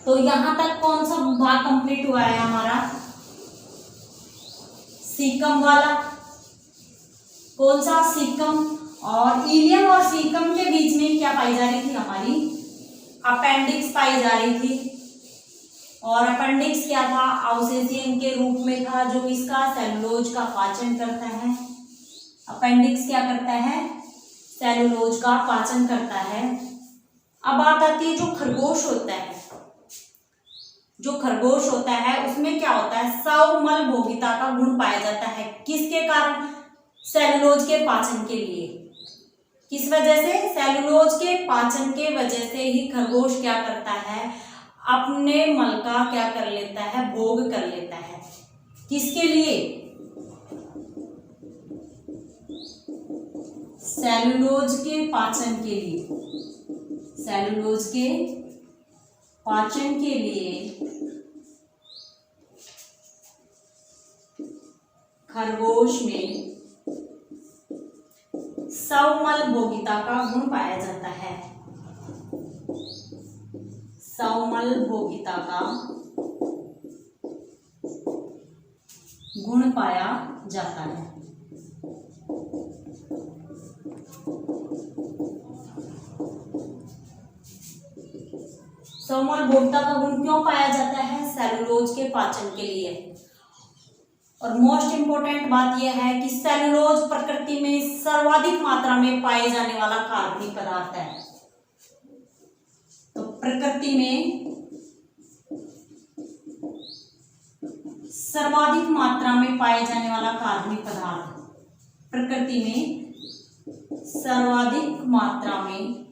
तो यहां तक कौन सा भाग कंप्लीट हुआ है हमारा, सीकम वाला। कौन सा, सीकम। और इलियम और सीकम के बीच में क्या पाई जा रही थी, हमारी अपेंडिक्स पाई जा रही थी। और अपेंडिक्स क्या था, अवशेषियन के रूप में था, जो इसका सेलुलोज का पाचन करता है। अपेंडिक्स क्या करता है, सेलुलोज का पाचन करता है। अब बात आती है जो खरगोश होता है, जो खरगोश होता है उसमें क्या होता है, स्वमल भोगिता का गुण पाया जाता है। किसके कारण, सेलुलोज के पाचन के लिए। किस वजह से, सेलुलोज के पाचन के वजह से ही खरगोश क्या करता है, अपने मल का क्या कर लेता है, भोग कर लेता है। किसके लिए, सेलुलोज के पाचन के लिए। सेलुलोज के पाचन के लिए खरगोश में स्वमल भोगिता का गुण पाया जाता है। स्वमल भोगिता का गुण पाया जाता है। स्वमल भोगिता का गुण क्यों पाया जाता है, सेलुलोज के पाचन के लिए। और मोस्ट इंपोर्टेंट बात यह है कि सेलुलोज प्रकृति में सर्वाधिक मात्रा में पाए जाने वाला कार्बनिक पदार्थ है। तो प्रकृति में सर्वाधिक मात्रा में पाए जाने वाला कार्बनिक पदार्थ, प्रकृति में सर्वाधिक मात्रा में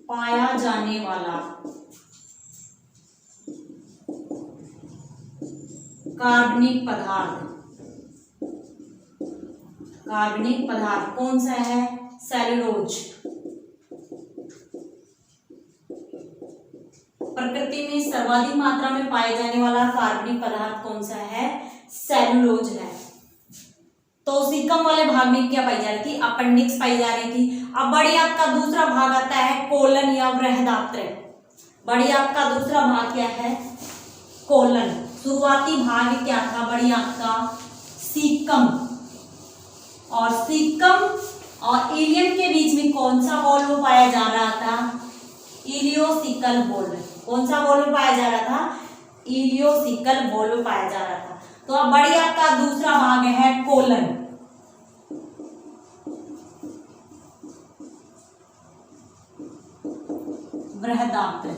पाया जाने वाला कार्बनिक पदार्थ, कार्बनिक पदार्थ कौन सा है, सेलुलोज। प्रकृति में सर्वाधिक मात्रा में पाए जाने वाला कार्बनिक पदार्थ कौन सा है, सेलुलोज है। तो सीकम वाले भाग में क्या पाई जा रही थी, अपेंडिक्स पाई जा रही थी। अब बड़ी आंत का दूसरा भाग आता है कोलन या बृहदात्र। बड़ी आंत का दूसरा भाग क्या है, कोलन। शुरुआती भाग क्या था बड़ी आंत का, सीकम। और सीकम और इलियम के बीच में कौन सा वॉल्व पाया जा रहा था, इलियोसिकल वॉल्व। कौन सा वॉल्व पाया जा रहा था, इलियोसिकल वॉल्व पाया जा रहा था। तो अब बड़ी आंत का दूसरा भाग है कोलन। बृहदात्र,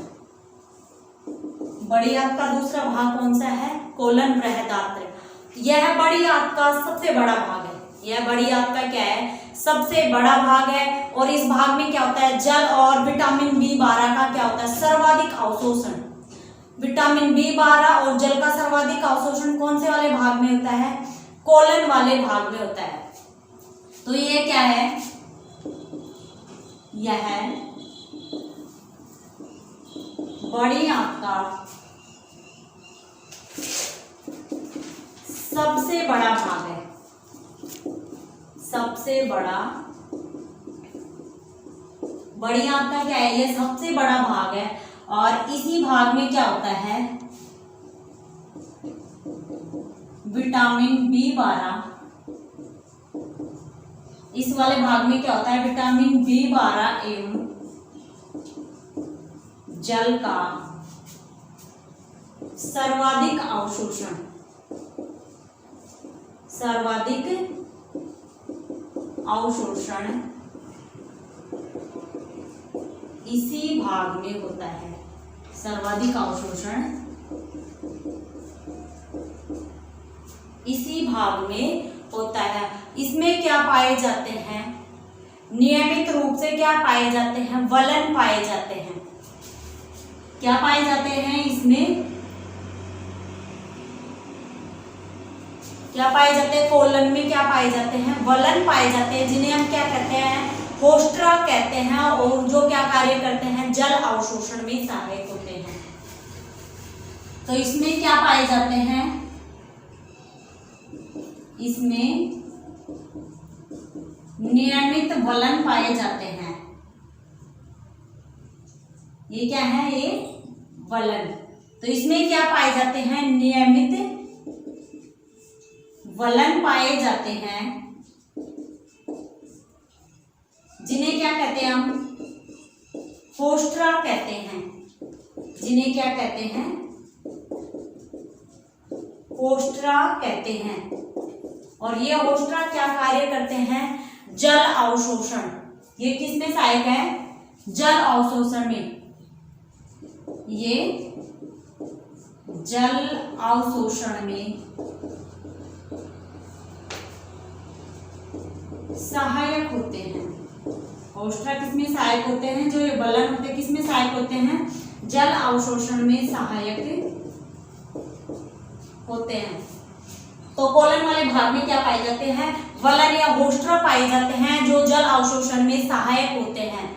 बड़ी आंत का दूसरा भाग कौन सा है, कोलन बृहदात्र। यह बड़ी आंत का सबसे बड़ा भाग है। यह बड़ी आंत का क्या है, सबसे बड़ा भाग है। और इस भाग में क्या होता है, जल और विटामिन B12 का क्या होता है, सर्वाधिक अवशोषण। विटामिन B12 और जल का सर्वाधिक अवशोषण कौन से वाले भाग में होता है, कोलन वाले भाग में होता है। तो ये क्या है, यह बड़ी आंत का सबसे बड़ा भाग है। सबसे बड़ा, बड़ी आंत का क्या है, ये सबसे बड़ा भाग है और इसी भाग में क्या होता है, विटामिन B12। इस वाले भाग में क्या होता है, विटामिन B12 एवं जल का सर्वाधिक अवशोषण, सर्वाधिक अवशोषण इसी भाग में होता है, सर्वाधिक अवशोषण इसी भाग में होता है। इसमें क्या पाए जाते हैं, नियमित रूप से क्या पाए जाते हैं, वलन पाए जाते हैं। क्या पाए जाते हैं इसमें, क्या पाए जाते हैं, कोलन में क्या पाए जाते हैं, वलन पाए जाते हैं, जिन्हें हम क्या कहते हैं, होस्ट्रा कहते हैं, और जो क्या कार्य करते हैं, जल अवशोषण में सहायक होते हैं। तो इसमें क्या पाए जाते हैं, इसमें नियमित वलन पाए जाते हैं। ये क्या है, ये वलन। तो इसमें क्या पाए जाते हैं, नियमित वलन पाए जाते हैं, जिन्हें क्या कहते हैं हम, होस्ट्रा कहते हैं, जिन्हें क्या कहते हैं, होस्ट्रा कहते हैं। और ये होस्ट्रा क्या कार्य करते हैं, जल अवशोषण। ये किसमें सहायक है, जल अवशोषण में, ये जल अवशोषण में सहायक होते हैं। होस्ट्रा किसमें सहायक होते हैं, जो ये वलन होते हैं किसमें सहायक होते हैं, जल अवशोषण में सहायक होते हैं। तो कोलन वाले भाग में क्या पाए जाते हैं, वलन या होस्ट्रा पाए जाते हैं, जो जल अवशोषण में सहायक होते हैं।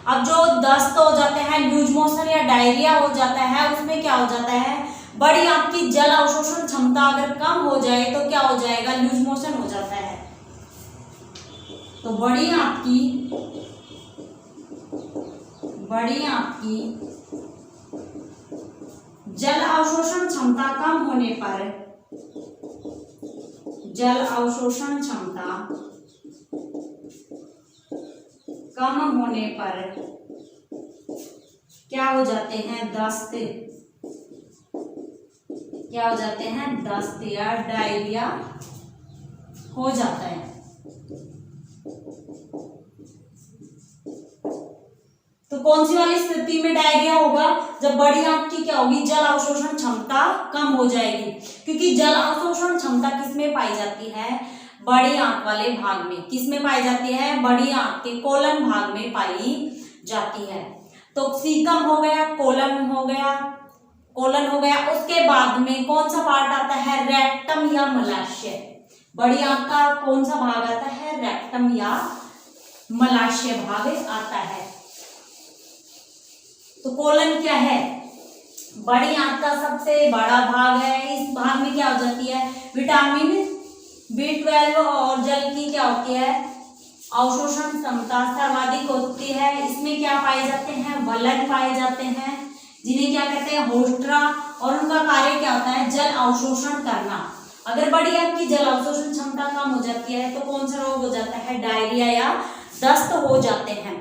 अब जो दस्त हो जाते हैं, लूज मोशन या डायरिया हो जाता है, उसमें क्या हो जाता है, बड़ी आपकी जल अवशोषण क्षमता अगर कम हो जाए तो क्या हो जाएगा, लूज मोशन हो जाता है। तो बड़ी आपकी जल अवशोषण क्षमता कम होने पर, जल अवशोषण क्षमता कम होने पर क्या हो जाते हैं, दस्त, क्या हो जाते हैं, दस्त या डायरिया हो जाता है। तो कौन सी वाली स्थिति में डायरिया होगा, जब बड़ी आंत की क्या होगी, जल अवशोषण क्षमता कम हो जाएगी। क्योंकि जल अवशोषण क्षमता किसमें पाई जाती है, बड़ी आंत वाले भाग में। किसमें पाई जाती है, बड़ी आंत के कोलन भाग में पाई जाती है। तो सीकम हो गया, कोलन हो गया, कोलन हो गया। उसके बाद में कौन सा पार्ट आता है, रेक्टम या मलाशय। बड़ी आंत का कौन सा भाग आता है, रेक्टम या मलाशय भाग आता है। तो कोलन क्या है, बड़ी आंत का सबसे बड़ा भाग है। इस भाग में क्या हो जाती है, विटामिन B12 और जल की क्या होती है, अवशोषण क्षमता सर्वाधिक होती है। इसमें क्या पाए जाते हैं, वलन पाए जाते हैं, जिन्हें क्या कहते हैं, होस्ट्रा। और उनका कार्य क्या होता है, जल अवशोषण करना। अगर बड़ी आंत की जल अवशोषण क्षमता कम हो जाती है तो कौन सा रोग हो जाता है, डायरिया या दस्त हो जाते हैं।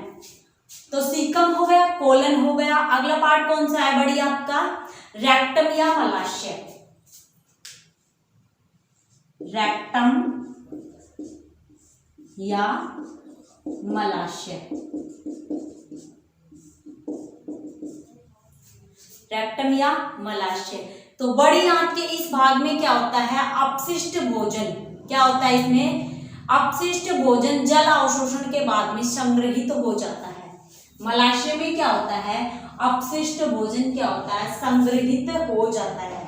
तो सीकम हो गया, कोलन हो गया। अगला पार्ट कौन सा है बड़ी आंत का, रेक्टम या मलाशय। रेक्टम या मलाशय, रेक्टम या मलाशय। तो बड़ी आंत के इस भाग में क्या होता है, अपशिष्ट भोजन। क्या होता है इसमें, अपशिष्ट भोजन जल अवशोषण के बाद में संग्रहित हो जाता है। मलाशय में क्या होता है, अपशिष्ट भोजन क्या होता है, संग्रहित हो जाता है।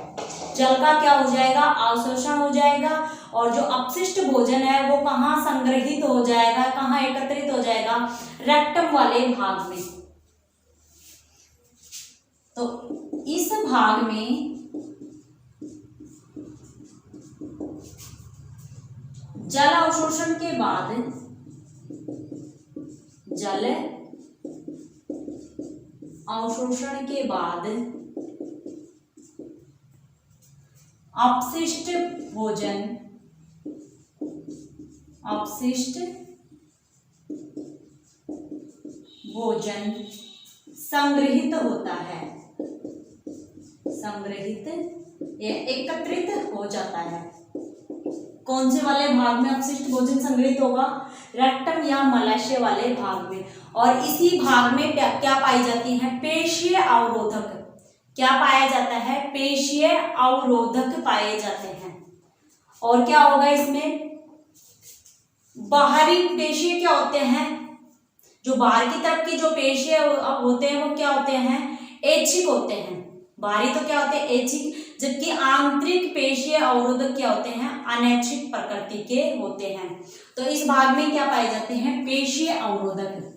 जल का क्या हो जाएगा, अवशोषण हो जाएगा। और जो अपशिष्ट भोजन है वो कहाँ संग्रहित हो जाएगा, कहाँ एकत्रित हो जाएगा, रेक्टम वाले भाग में। तो इस भाग में जल अवशोषण के बाद जल अवशोषण के बाद अपशिष्ट भोजन संग्रहित होता है, एकत्रित हो जाता है। कौन से वाले भाग में अपशिष्ट भोजन संग्रहित होगा? रेक्टम या मलाशय वाले भाग में। और इसी भाग में क्या पाई जाती है? पेशीय अवरोधक। क्या पाया जाता है? पेशीय अवरोधक पाए जाते हैं। और क्या होगा इसमें? बाहरी पेशीय क्या होते हैं? जो बाहर की तरफ की जो पेशीय होते हैं वो क्या होते हैं? ऐच्छिक होते हैं। बाहरी तो क्या होते हैं? ऐच्छिक। जबकि आंतरिक पेशीय अवरोधक क्या होते हैं? अनैच्छिक प्रकृति के होते हैं। तो इस भाग में क्या पाए जाते हैं? पेशीय अवरोधक।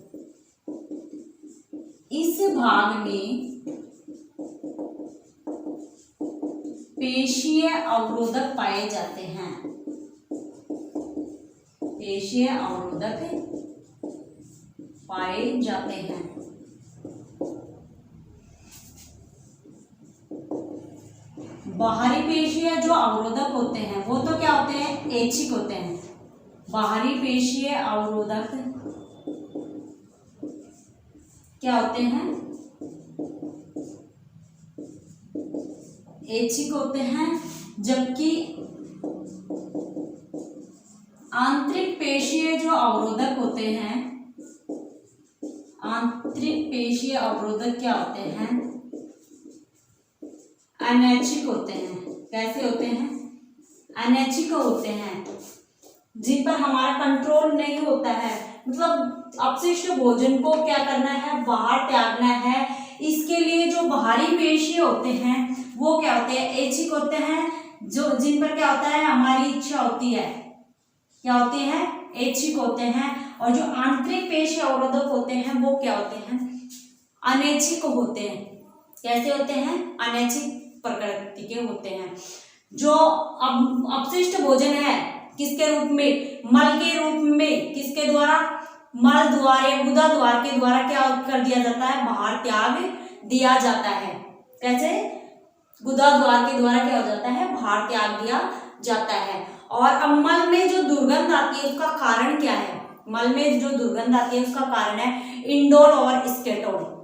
इस भाग में पेशीय अवरोधक पाए जाते हैं। पेशीय अवरोधक पाए जाते हैं। बाहरी पेशीय जो अवरोधक होते हैं वो तो क्या होते हैं? ऐच्छिक होते हैं। बाहरी पेशीय अवरोधक क्या होते हैं? ऐच्छिक होते हैं। जबकि आंतरिक पेशीय जो अवरोधक होते हैं, आंतरिक पेशीय अवरोधक क्या होते हैं? अनैच्छिक होते हैं। कैसे होते हैं? अनैच्छिक होते हैं, जिन पर हमारा कंट्रोल नहीं होता है। मतलब अपशिष्ट भोजन को क्या करना है? बाहर त्यागना है। इसके लिए जो बाहरी पेशीय होते हैं वो क्या होते हैं? ऐच्छिक होते हैं। जो जिन पर क्या होता है? हमारी इच्छा होती है। क्या होते हैं? ऐच्छिक होते हैं। और जो आंतरिक पेशीय अवरोधक होते हैं वो क्या होते हैं? अनैच्छिक होते हैं। कैसे होते हैं? अनैच्छिक प्रकृति के होते हैं। जो अपशिष्ट भोजन है किसके रूप में? मल के रूप में। किसके द्वारा? मल द्वार या गुदा द्वार के द्वारा क्या कर दिया जाता है? बाहर त्याग दिया जाता है। कैसे? गुदा द्वार के द्वारा क्या हो जाता है? बाहर त्याग दिया जाता है। और अब मल में जो दुर्गंध आती है उसका कारण क्या है? मल में जो दुर्गंध आती है उसका कारण है इंडोल और स्केटोल।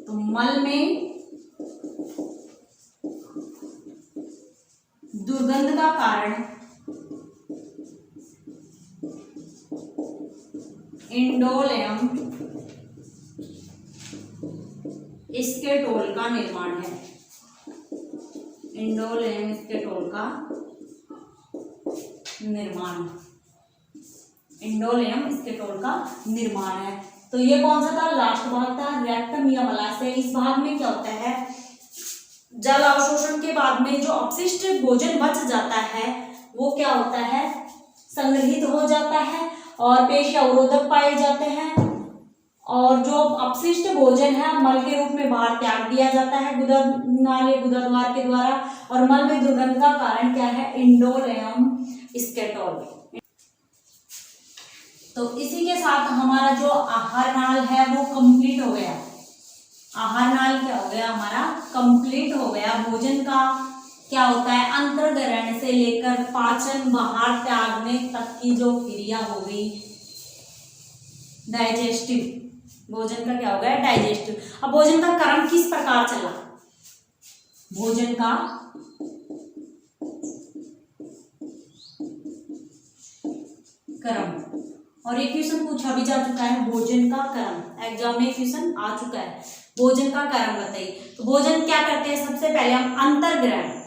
तो मल में दुर्गंध का कारण इंडोल एवं स्केटोल का निर्माण है। इंडोल एवं स्केटोल का निर्माण, इंडोल एवं स्केटोल का निर्माण है। तो ये कौन सा था? लास्ट भाग था, रेक्टम या मलाशय। इस भाग में क्या होता है? जल अवशोषण के बाद में जो अपशिष्ट भोजन बच जाता है वो क्या होता है? संग्रहित हो जाता है और पेशीय अवरोधक पाए जाते हैं। और जो अपशिष्ट भोजन है मल के रूप में बाहर त्याग दिया जाता है गुदा नाली गुदा द्वार के द्वारा। और मल में दुर्गंध का कारण क्या है? इंडोल एवं स्केटोल। तो इसी के साथ हमारा जो आहार नाल है वो कंप्लीट हो गया। आहार नाल क्या हो गया? हमारा कंप्लीट हो गया। भोजन का क्या होता है? अंतर्ग्रहण से लेकर पाचन, बाहर त्यागने तक की जो क्रिया हो गई डाइजेस्टिव। भोजन का क्या हो गया? डाइजेस्टिव। अब भोजन का क्रम किस प्रकार चला? भोजन का क्रम, और ये क्वेश्चन पूछा भी जा चुका है। भोजन का क्रम एग्जाम में क्वेश्चन आ चुका है। भोजन का क्रम बताइए। तो भोजन क्या करते हैं? सबसे पहले हम अंतर्ग्रहण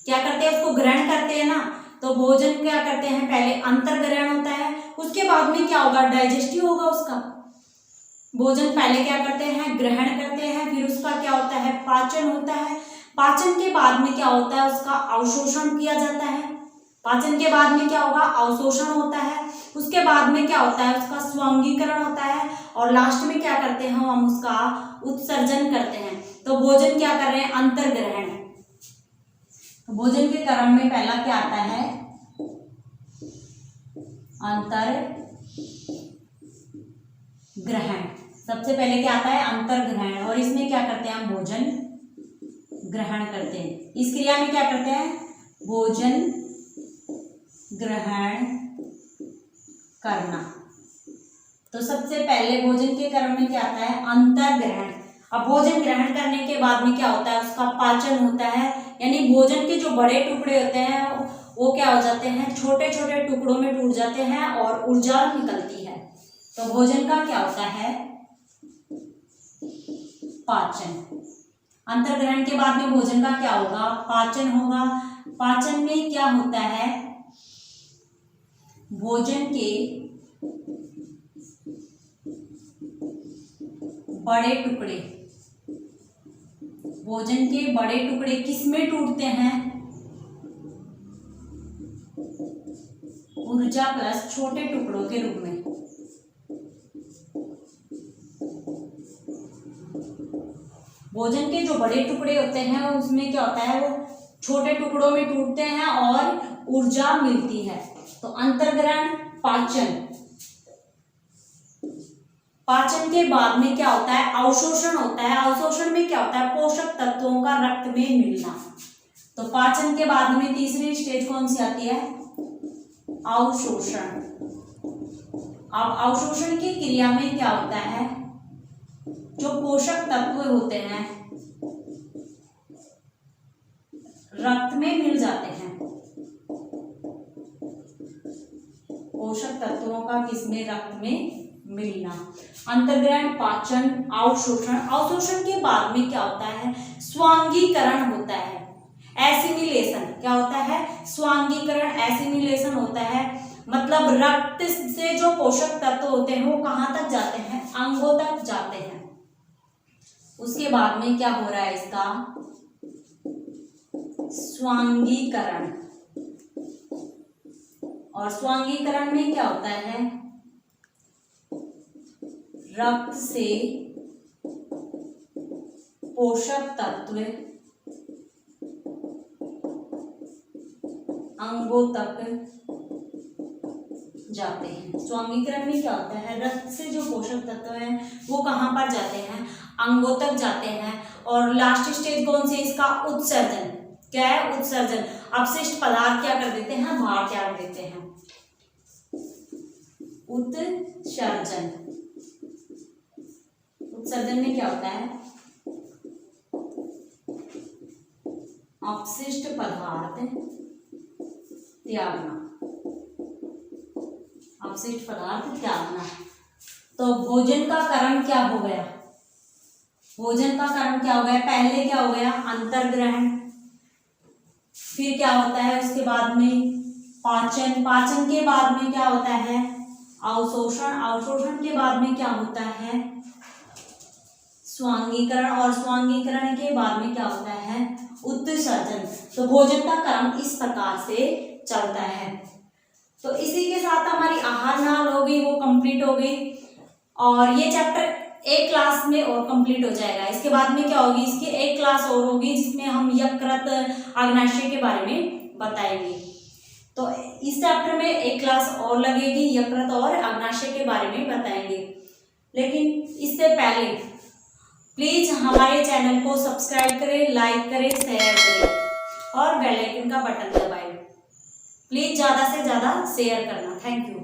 क्या करते हैं? उसको ग्रहण करते हैं ना। तो भोजन क्या करते हैं? पहले अंतर्ग्रहण होता है, उसके बाद में क्या होगा? डाइजेस्टिव होगा उसका। भोजन पहले क्या करते हैं? ग्रहण करते हैं, फिर उसका क्या होता है? पाचन होता है। पाचन के बाद में क्या होता है? उसका अवशोषण किया जाता है। पाचन के बाद में क्या होगा? अवशोषण होता है। उसके बाद में क्या होता है? उसका स्वांगीकरण होता है। और लास्ट में क्या करते हैं? हम उसका उत्सर्जन करते हैं। तो भोजन क्या कर रहे हैं? अंतर्ग्रहण। तो भोजन के क्रम में पहला क्या आता है, अंतर ग्रहण। सबसे पहले क्या आता है, अंतर ग्रहण। और इसमें क्या करते हैं हम, भोजन ग्रहण करते हैं। इस क्रिया में क्या करते हैं, भोजन ग्रहण करना। तो सबसे पहले भोजन के क्रम में क्या आता है, अंतर ग्रहण। अब भोजन ग्रहण करने के बाद में क्या होता है, उसका पाचन होता है, यानी भोजन के जो बड़े टुकड़े होते हैं वो क्या हो जाते हैं, छोटे छोटे टुकड़ों में टूट जाते हैं और ऊर्जा निकलती है। तो भोजन का क्या होता है, पाचन। अंतर ग्रहण के बाद में भोजन का क्या होगा, पाचन होगा। पाचन में क्या होता है, भोजन के बड़े टुकड़े, भोजन के बड़े टुकड़े किस में टूटते हैं, ऊर्जा प्लस छोटे टुकड़ों के रूप में। भोजन के जो बड़े टुकड़े होते हैं उसमें क्या होता है, वो छोटे टुकड़ों में टूटते हैं और ऊर्जा मिलती है। तो अंतर्ग्रहण, पाचन। पाचन के बाद में क्या होता है, अवशोषण होता है। अवशोषण में क्या होता है, पोषक तत्वों का रक्त में मिलना। तो पाचन के बाद में तीसरी स्टेज कौन सी आती है, अवशोषण। अब अवशोषण की क्रिया में क्या होता है, जो पोषक तत्व होते हैं रक्त में मिल जाते हैं। पोषक तत्वों का किसमें, रक्त में मिलना। अंतर्ग्रहण, पाचन, अवशोषण। अवशोषण के बाद में क्या होता है, स्वांगीकरण होता है, एसिमिलेशन। क्या होता है, स्वांगीकरण, एसिमिलेशन होता है। मतलब रक्त से जो पोषक तत्व होते हैं वो कहाँ तक जाते हैं, अंगों तक जाते हैं। उसके बाद में क्या हो रहा है, इसका स्वांगीकरण। और स्वांगीकरण में क्या होता है, रक्त से पोषक तत्व अंगों तक जाते हैं। स्वांगीकरण में क्या होता है, रक्त से जो पोषक तत्व हैं वो कहाँ पर जाते हैं, अंगों तक जाते हैं। और लास्ट स्टेज कौन सी, इसका उत्सर्जन। क्या है, उत्सर्जन। अपशिष्ट पदार्थ क्या कर देते हैं, बाहर त्याग देते हैं। उत्सर्जन। उत्सर्जन में क्या होता है, अपशिष्ट पदार्थ त्यागना। अपशिष्ट पदार्थ त्यागना। तो भोजन का क्रम क्या हो गया, भोजन का क्रम क्या हो गया, पहले क्या हो गया, अंतर्ग्रहण। फिर क्या होता है उसके बाद में पाचन। पाचन के बाद में क्या होता है, अवशोषण। अवशोषण के बाद में क्या होता है, स्वांगीकरण। और स्वांगीकरण के बाद में क्या होता है, उत्सर्जन। तो भोजन का क्रम इस प्रकार से चलता है। तो इसी के साथ हमारी आहार नाल हो गई, वो कंप्लीट हो गई। और ये चैप्टर एक क्लास में और कंप्लीट हो जाएगा। इसके बाद में क्या होगी, इसकी एक क्लास और होगी जिसमें हम यकृत, अग्नाशय के बारे में बताएंगे। तो इस चैप्टर में एक क्लास और लगेगी, यकृत और अग्नाशय के बारे में बताएंगे। लेकिन इससे पहले प्लीज हमारे चैनल को सब्सक्राइब करें, लाइक करें, शेयर करें और बेल आइकन का बटन दबाएं। प्लीज ज़्यादा से ज़्यादा शेयर करना। Thank you.